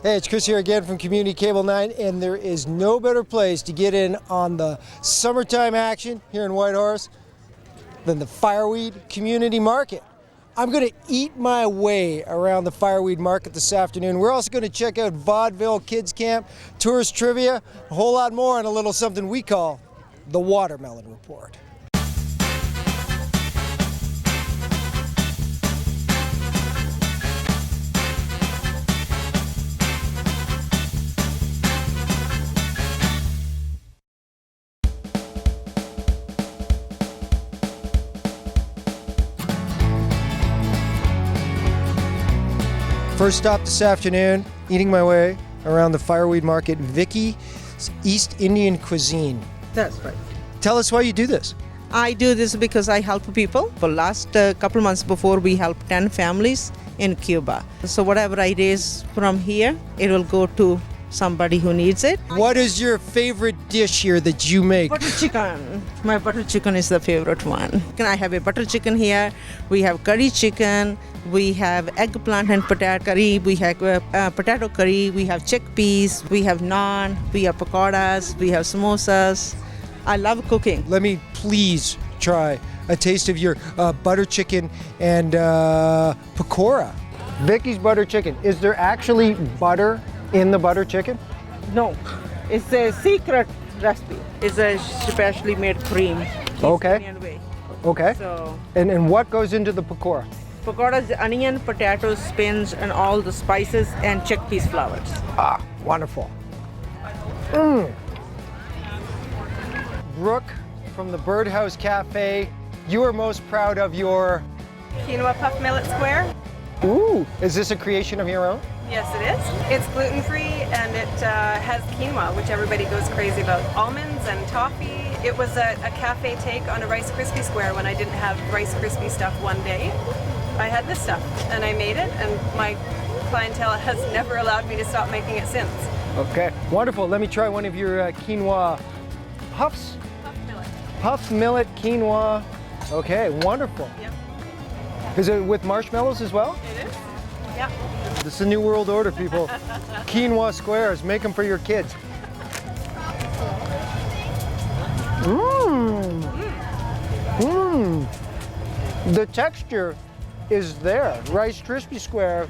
Hey, it's Chris here again from Community Cable 9, and there is no better place to get in on the summertime action here in Whitehorse than the Fireweed Community Market. I'm going to eat my way around the Fireweed Market this afternoon. We're also going to check out Vaudeville Kids Camp, tourist trivia, a whole lot more, and a little something we call the Watermelon Report. First stop this afternoon, eating my way around the Fireweed Market, Vicky's East Indian Cuisine. That's right. Tell us why you do this. I do this because I help people. For last couple months before, we helped 10 families in Cuba. So whatever I raise from here, it will go to somebody who needs it. What is your favorite dish here that you make? Butter chicken. My butter chicken is the favorite one. I have a butter chicken here. We have curry chicken. We have eggplant and potato curry. We have potato curry. We have chickpeas. We have naan. We have pakoras. We have samosas. I love cooking. Let me please try a taste of your butter chicken and pakora. Vicky's butter chicken. Is there actually butter in the butter chicken? No, it's a secret recipe. It's a specially made cream. Okay. Indian way. Okay. So, And what goes into the pakora? pakoras, onion, potatoes, spinach, and all the spices and chickpeas flowers. Ah, wonderful. Brooke from the Birdhouse Cafe, you are most proud of your... Quinoa puff millet square. Ooh, is this a creation of your own? Yes, it is. It's gluten-free and it has quinoa, which everybody goes crazy about. Almonds and toffee. It was a cafe take on a Rice Krispie square when I didn't have Rice Krispie stuff one day. I had this stuff and I made it, and my clientele has never allowed me to stop making it since. Okay, wonderful. Let me try one of your quinoa puffs. Puff millet. Puff millet quinoa. Okay, wonderful. Yep, Is it with marshmallows as well? it is. Yep. This is a new world order, people. Quinoa squares, make them for your kids. The texture is there. Rice Krispie square,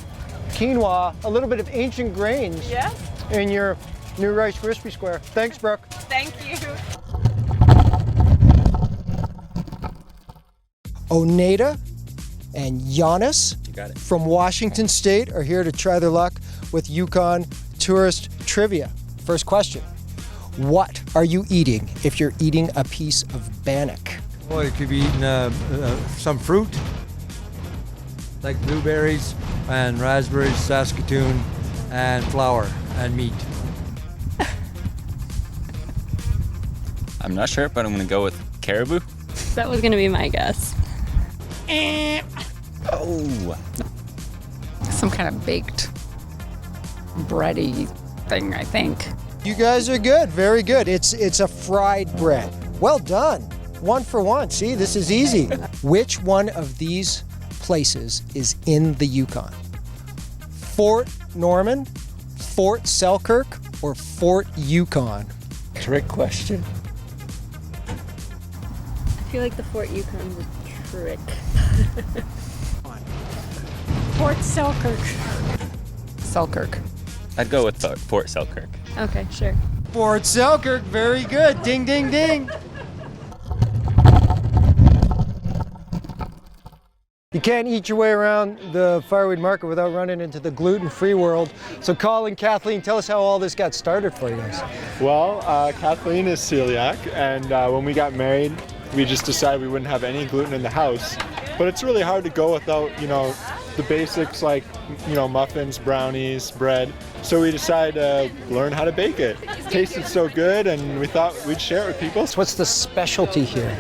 quinoa, a little bit of ancient grains Yes. in your new Rice Krispie square. Thanks, Brooke. Thank you. Oneida and Giannis from Washington State are here to try their luck with Yukon tourist trivia. First question, what are you eating if you're eating a piece of bannock? Well, you could be eating some fruit, like blueberries and raspberries, Saskatoon, and flour and meat. I'm not sure, but I'm going to go with caribou. That was gonna be my guess. Oh. Some kind of baked bready thing, I think. You guys are good, very good. It's a fried bread. Well done. 1 for 1. See, this is easy. Which one of these places is in the Yukon? Fort Norman, Fort Selkirk, or Fort Yukon? Trick question. I feel like the Fort Yukon's a trick. Fort Selkirk. Selkirk. I'd go with Fort Selkirk. Okay, sure. Fort Selkirk, very good. Ding, ding, ding. You can't eat your way around the Fireweed Market without running into the gluten-free world. So Colin, Kathleen, tell us how all this got started for you guys. Well, Kathleen is celiac, and when we got married, we just decided we wouldn't have any gluten in the house. But it's really hard to go without, the basics like, muffins, brownies, bread. So we decided to learn how to bake it. It tasted so good, and we thought we'd share it with people. So what's the specialty here?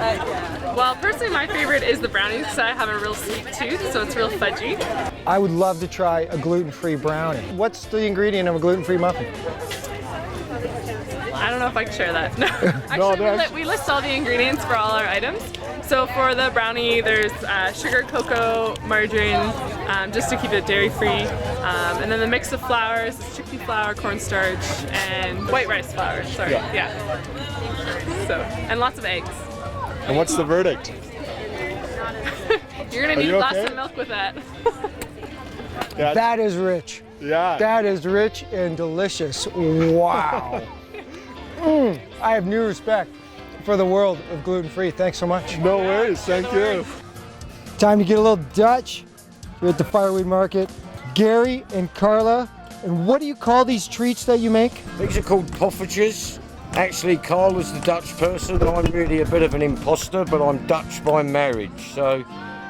Well, personally, my favorite is the brownies because I have a real sweet tooth, so it's real fudgy. I would love to try a gluten-free brownie. What's the ingredient of a gluten-free muffin? I don't know if I can share that. No. Actually, we list all the ingredients for all our items. So for the brownie, there's sugar, cocoa, margarine, just to keep it dairy-free. And then the mix of flours is chickpea flour, cornstarch, and white rice flour. Sorry, yeah. So, and lots of eggs. And what's the verdict? You're gonna need lots of milk with that. Yeah. That is rich. Yeah. That is rich and delicious. Wow. I have new respect for the world of gluten-free. Thanks so much. No worries. Thank you. Time to get a little Dutch. We're at the Fireweed Market. Gary and Carla. And what do you call these treats that you make? These are called poffertjes. Actually, Carl was the Dutch person. I'm really a bit of an imposter, but I'm Dutch by marriage. So,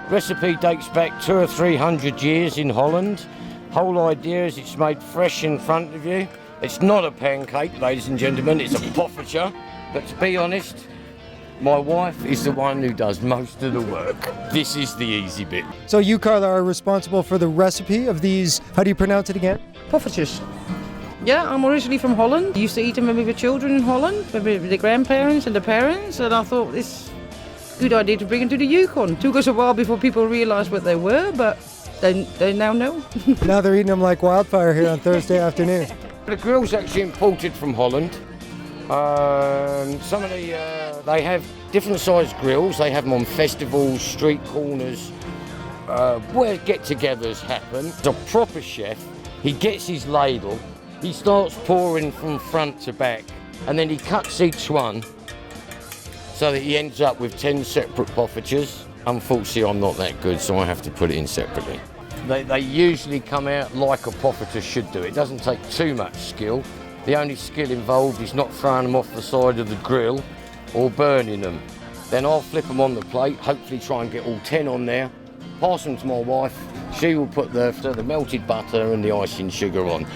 recipe dates back 200 or 300 years in Holland. Whole idea is it's made fresh in front of you. It's not a pancake, ladies and gentlemen. It's a poffertje. But to be honest, my wife is the one who does most of the work. This is the easy bit. So you, Carla, are responsible for the recipe of these, how do you pronounce it again? Poffertjes. Yeah, I'm originally from Holland. Used to eat them with the children in Holland, with the grandparents and the parents, and I thought it's a good idea to bring them to the Yukon. Took us a while before people realised what they were, but they now know. Now they're eating them like wildfire here on Thursday afternoon. The grill's actually imported from Holland. Some of they have different sized grills. They have them on festivals, street corners, where get-togethers happen. The proper chef, he gets his ladle, he starts pouring from front to back, and then he cuts each one so that he ends up with 10 separate poffertjes. Unfortunately, I'm not that good, so I have to put it in separately. They usually come out like a poffertje should do. It doesn't take too much skill. The only skill involved is not throwing them off the side of the grill or burning them. Then I'll flip them on the plate, hopefully try and get all 10 on there, pass them to my wife. She will put the melted butter and the icing sugar on.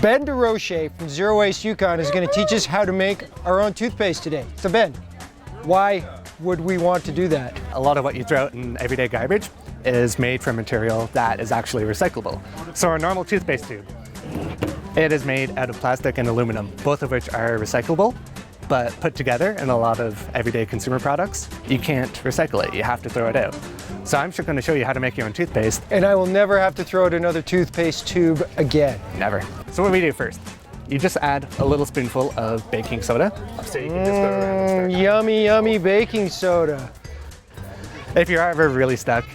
Ben DeRoche from Zero Waste Yukon is going to teach us how to make our own toothpaste today. So Ben, why would we want to do that? A lot of what you throw out in everyday garbage is made from material that is actually recyclable. So our normal toothpaste tube, it is made out of plastic and aluminum, both of which are recyclable, but put together in a lot of everyday consumer products, you can't recycle it, you have to throw it out. So I'm just going to show you how to make your own toothpaste. And I will never have to throw out another toothpaste tube again. Never. So what we do first, you just add a little spoonful of baking soda. So you can just go around and start. Yummy, yummy baking soda. If you're ever really stuck,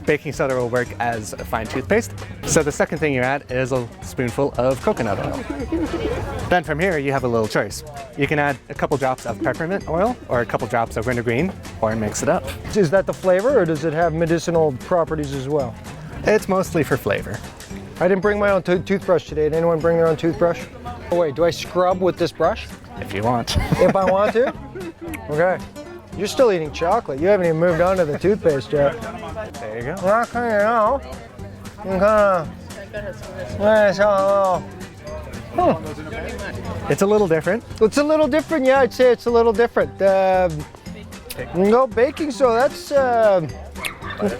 baking soda will work as a fine toothpaste. So the second thing you add is a spoonful of coconut oil. Then from here you have a little choice. You can add a couple drops of peppermint oil or a couple drops of wintergreen or mix it up. Is that the flavor or does it have medicinal properties as well? It's mostly for flavor. I didn't bring my own toothbrush today. Did anyone bring their own toothbrush? Oh wait, do I scrub with this brush? If you want. If I want to? Okay. You're still eating chocolate. You haven't even moved on to the toothpaste yet. There you go. Okay, you know. It's a little different. It's a little different, yeah, I'd say it's a little different. No baking soda, that's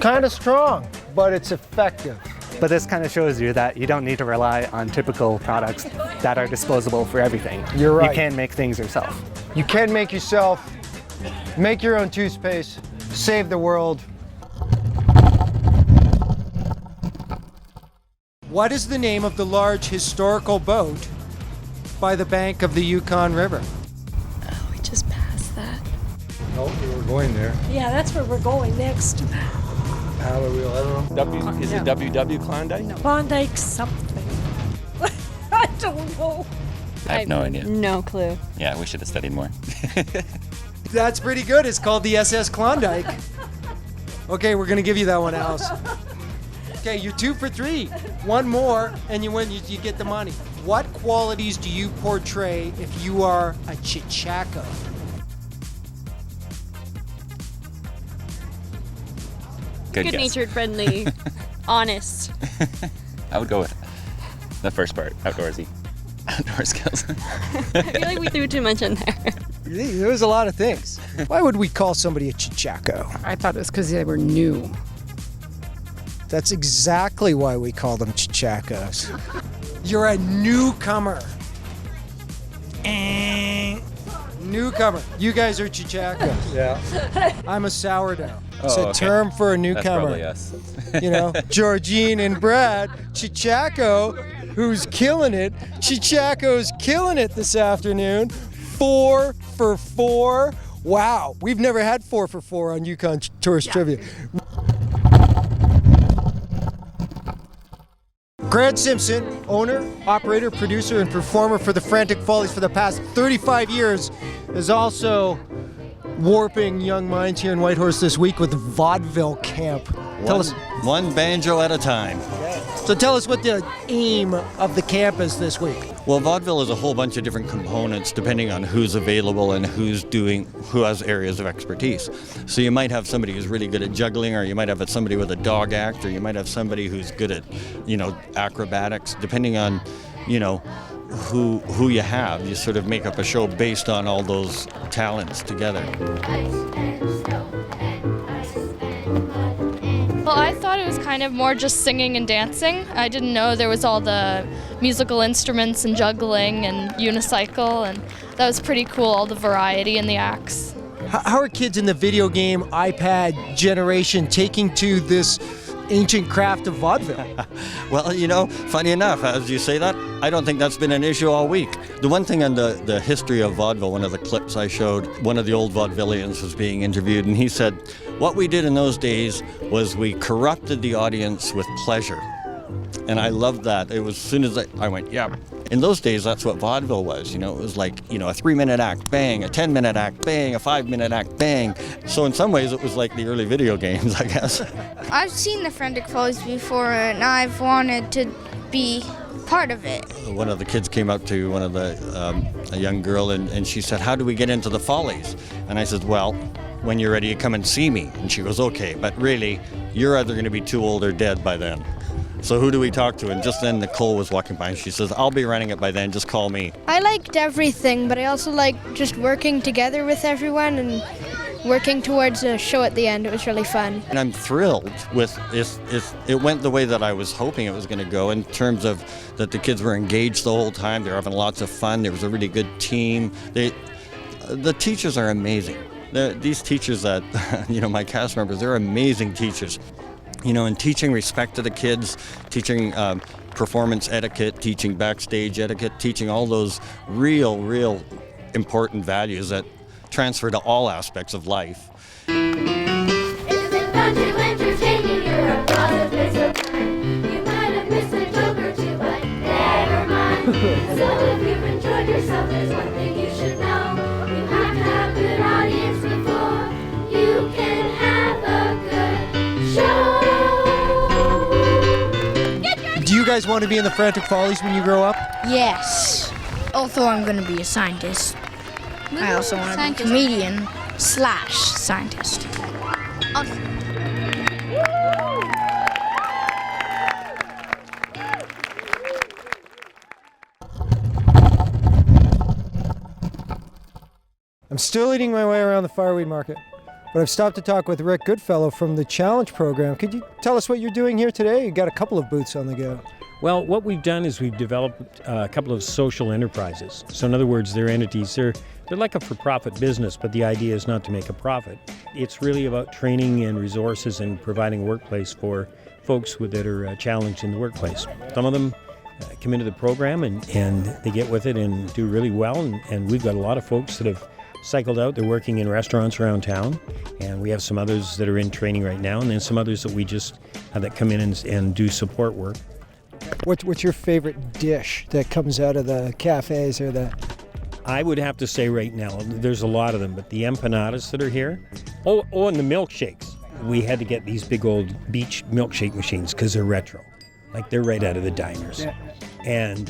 kind of strong, but it's effective. But this kind of shows you that you don't need to rely on typical products that are disposable for everything. You're right. You can make things yourself. You can make yourself, make your own toothpaste, save the world. What is the name of the large historical boat by the bank of the Yukon River? Oh, we just passed that. No, we were going there. Yeah, that's where we're going next. Halloween, I don't know. Is it WW Klondike? No. Klondike something. I don't know. I have no idea. No clue. Yeah, we should have studied more. That's pretty good. It's called the SS Klondike. Okay, we're gonna give you that one, Alice. Okay, you're 2 for 3. One more, and you win. You get the money. What qualities do you portray if you are a Chichako? Good guess. Good-natured, friendly, honest. I would go with the first part, outdoorsy. Outdoor skills. I feel like we threw too much in there. There was a lot of things. Why would we call somebody a Chichako? I thought it was because they were new. That's exactly why we call them Chichakos. You're a newcomer. newcomer. You guys are Chichaco. Yeah. I'm a sourdough. It's Oh, a okay. term for a That's newcomer. probably us. You know, Georgine and Brad, Chichaco, who's killing it. Chichaco's killing it this afternoon. 4 for 4. Wow, we've never had 4 for 4 on Yukon Tourist Trivia. Grant Simpson, owner, operator, producer, and performer for the Frantic Follies for the past 35 years, is also warping young minds here in Whitehorse this week with the Vaudeville Camp. Tell us. One banjo at a time. So tell us what the aim of the camp is this week. Well, vaudeville is a whole bunch of different components depending on who's available and who has areas of expertise. So you might have somebody who's really good at juggling, or you might have somebody with a dog act, or you might have somebody who's good at, acrobatics. Depending on, who you have, you sort of make up a show based on all those talents together. Well, I thought it was kind of more just singing and dancing. I didn't know there was all the musical instruments and juggling and unicycle, and that was pretty cool, all the variety in the acts. How are kids in the video game iPad generation taking to this ancient craft of vaudeville? Well, funny enough, as you say that, I don't think that's been an issue all week. The one thing on the history of vaudeville, one of the clips I showed, one of the old vaudevillians was being interviewed, and he said, what we did in those days was we corrupted the audience with pleasure. And I loved that. It was as soon as I went, yeah. In those days, that's what vaudeville was. It was like, a 3-minute act, bang, a 10-minute act, bang, a 5-minute act, bang. So in some ways, it was like the early video games, I guess. I've seen the Frantic Follies before, and I've wanted to be part of it. One of the kids came up to one of a young girl, and she said, how do we get into the Follies? And I said, well, when you're ready, you come and see me. And she goes, okay, but really, you're either going to be too old or dead by then. So who do we talk to? And just then Nicole was walking by and she says, I'll be running it by then, just call me. I liked everything, but I also liked just working together with everyone and working towards a show at the end. It was really fun. And I'm thrilled with it went the way that I was hoping it was going to go, in terms of that the kids were engaged the whole time. They were having lots of fun. There was a really good team. The teachers are amazing. These teachers that, my cast members, they're amazing teachers. And teaching respect to the kids, teaching performance etiquette, teaching backstage etiquette, teaching all those real important values that transfer to all aspects of life. Isn't it fun to entertain you? You're a positive surprise. You might have missed a joke or two, but never mind. So if you've enjoyed yourself, there's one thing you should know. You have to have a good audience before you can have a good show. Do you guys want to be in the Frantic Follies when you grow up? Yes. Although I'm going to be a scientist. I also want to be a comedian / scientist. I'm still eating my way around the Fireweed market, but I've stopped to talk with Rick Goodfellow from the Challenge program. Could you tell us what you're doing here today? You've got a couple of booths on the go. Well, what we've done is we've developed a couple of social enterprises. So in other words, they're entities. They're like a for-profit business, but the idea is not to make a profit. It's really about training and resources and providing a workplace for folks that are challenged in the workplace. Some of them come into the program and they get with it and do really well. And we've got a lot of folks that have cycled out. They're working in restaurants around town, and we have some others that are in training right now, and then some others that we just that come in and do support work. What's your favorite dish that comes out of the cafes or the? I would have to say right now, there's a lot of them, but the empanadas that are here, and the milkshakes. We had to get these big old beach milkshake machines because they're retro, like they're right out of the diners. Yeah. And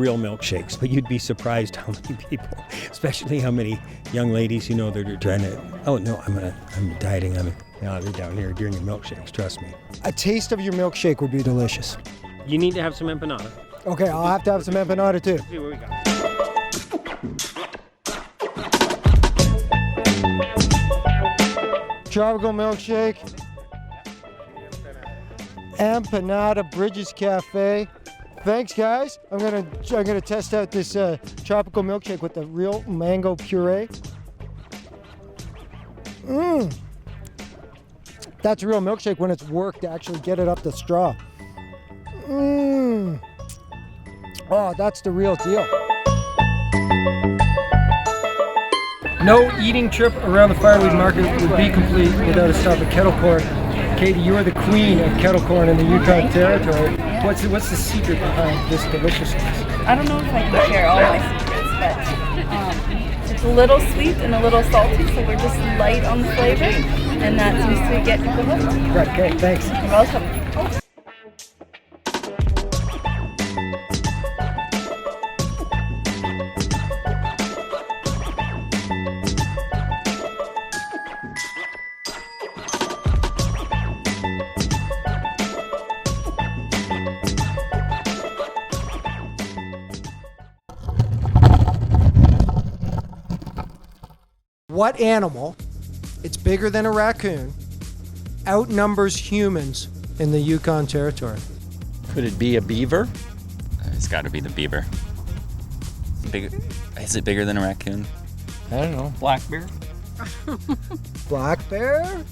real milkshakes, but you'd be surprised how many people, especially how many young ladies, that are trying to. Oh no, I'm dieting. They're down here drinking milkshakes. Trust me. A taste of your milkshake would be delicious. You need to have some empanada. Okay, I'll have to have some empanada too. Let's see what we got. Tropical milkshake. Empanada Bridges Cafe. Thanks, guys. I'm gonna test out this tropical milkshake with the real mango puree. That's a real milkshake when it's worked to actually get it up the straw. Oh, that's the real deal. No eating trip around the Fireweed Market would be complete without a stop at kettle corn. Katie, you are the queen of kettle corn in the Yukon Territory. What's the secret behind this deliciousness? I don't know if I can share all my secrets, but it's a little sweet and a little salty, so we're just light on the flavor, and that seems to get people hooked. Right, okay, thanks. You're welcome. What animal, it's bigger than a raccoon, outnumbers humans in the Yukon Territory? Could it be a beaver? It's got to be the beaver. Is it bigger than a raccoon? I don't know. Black bear? Black bear?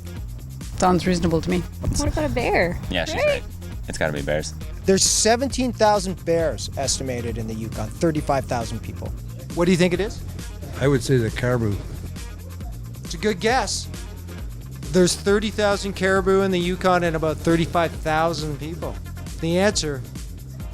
Sounds reasonable to me. What about a bear? Yeah, she's right. It's got to be bears. There's 17,000 bears estimated in the Yukon, 35,000 people. What do you think it is? I would say the caribou. It's a good guess. There's 30,000 caribou in the Yukon and about 35,000 people. The answer,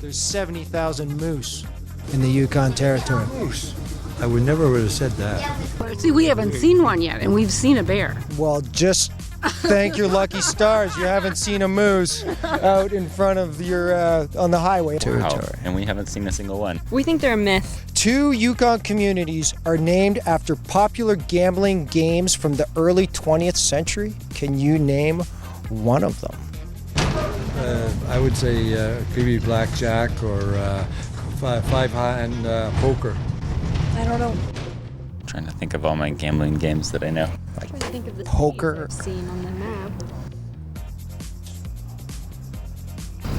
there's 70,000 moose in the Yukon Territory. Moose? I would never have said that. See, we haven't seen one yet, and we've seen a bear. Well, just thank your lucky stars you haven't seen a moose out in front of your, on the highway territory. Wow. And we haven't seen a single one. We think they're a myth. 2 Yukon communities are named after popular gambling games from the early 20th century. Can you name one of them? I would say it could be blackjack or five-hand poker. I don't know. I'm trying to think of all my gambling games that I know. I'm trying to think of the Poker. I've seen on the map.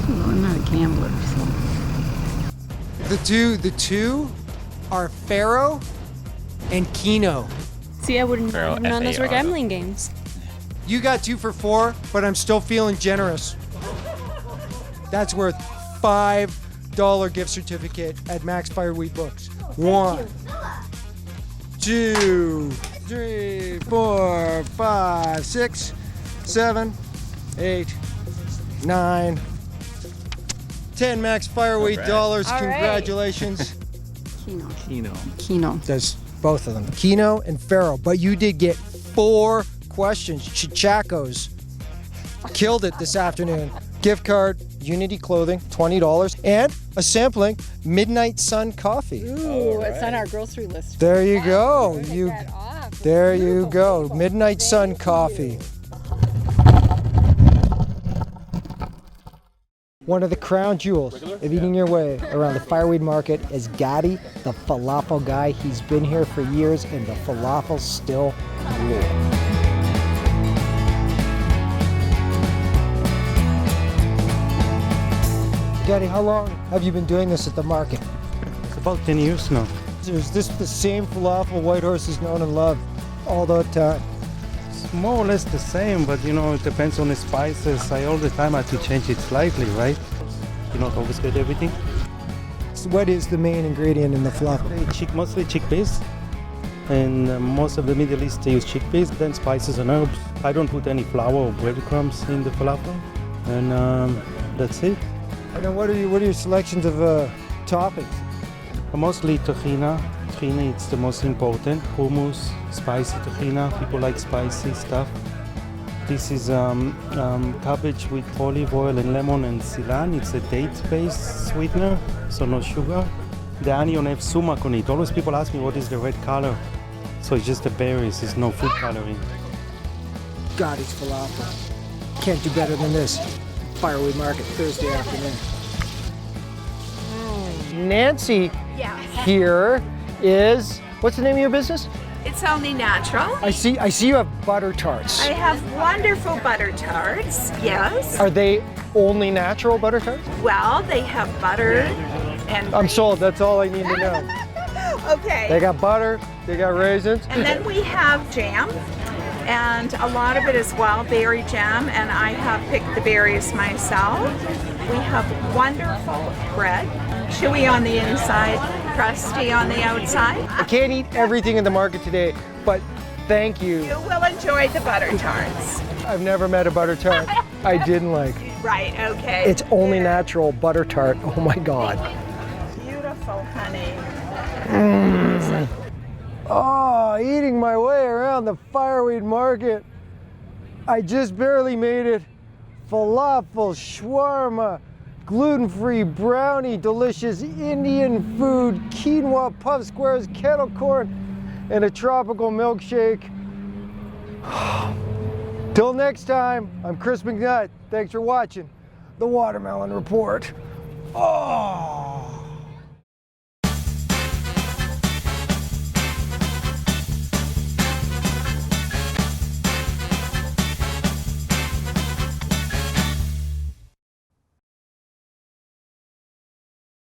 I'm not a gambler, so. The two are Faro and Keno. See, I wouldn't Feral, have known those were F-A-R-O. gambling games. You got 2 for 4, but I'm still feeling generous. That's worth $5 gift certificate at Max Fireweed Books. 1, 2, 3, 4, 5, 6, 7, 8, 9, 10 Max Fireweed dollars. All right. Congratulations. Keno. There's both of them, Keno and Faro. But you did get 4 questions. Chichacos killed it this afternoon. Gift card, Unity Clothing, $20, and a sampling Midnight Sun coffee. Ooh, it's on our grocery list. There you go. There you go. Midnight Sun coffee. One of the crown jewels of eating your way around the Fireweed Market is Gadi, the falafel guy. He's been here for years, and the falafel still rule. Gadi, how long have you been doing this at the market? It's about 10 years now. Is this the same falafel Whitehorse is known and loved all the time? It's more or less the same, but you know, it depends on the spices. I all the time have to change it slightly, right? You not always get everything. So what is the main ingredient in the falafel? Mostly chickpeas. And most of the Middle East they use chickpeas, then spices and herbs. I don't put any flour or breadcrumbs in the falafel. And that's it. And then what are your selections of toppings? Mostly tahina. Tahina, it's the most important. Hummus, spicy tahina. People like spicy stuff. This is cabbage with olive oil and lemon and Ceylon. It's a date-based sweetener, so no sugar. The onion has sumac on it. Always people ask me what is the red color. So it's just the berries, it's no food coloring. God, it's falafel. Can't do better than this. Fireweed Market, Thursday afternoon. Nancy here is, what's the name of your business? It's only natural. I see you have butter tarts. I have wonderful butter tarts, yes. Are they only natural butter tarts? Well, they have butter and I'm sold. That's all I need to know. okay. They got butter, they got raisins. And then we have jam, and a lot of it is wild berry jam, and I have picked the berries myself. We have wonderful bread, chewy on the inside, crusty on the outside. I can't eat everything in the market today, but thank you. You will enjoy the butter tarts. I've never met a butter tart I didn't like. Right, okay. It's only natural butter tart. Oh my God. Beautiful, honey. Oh, eating my way around the Fireweed market. I just barely made it. Falafel, shawarma, gluten-free brownie, delicious Indian food, quinoa puff squares, kettle corn, and a tropical milkshake. Till next time, I'm Chris McNutt. Thanks for watching The Watermelon Report. Oh.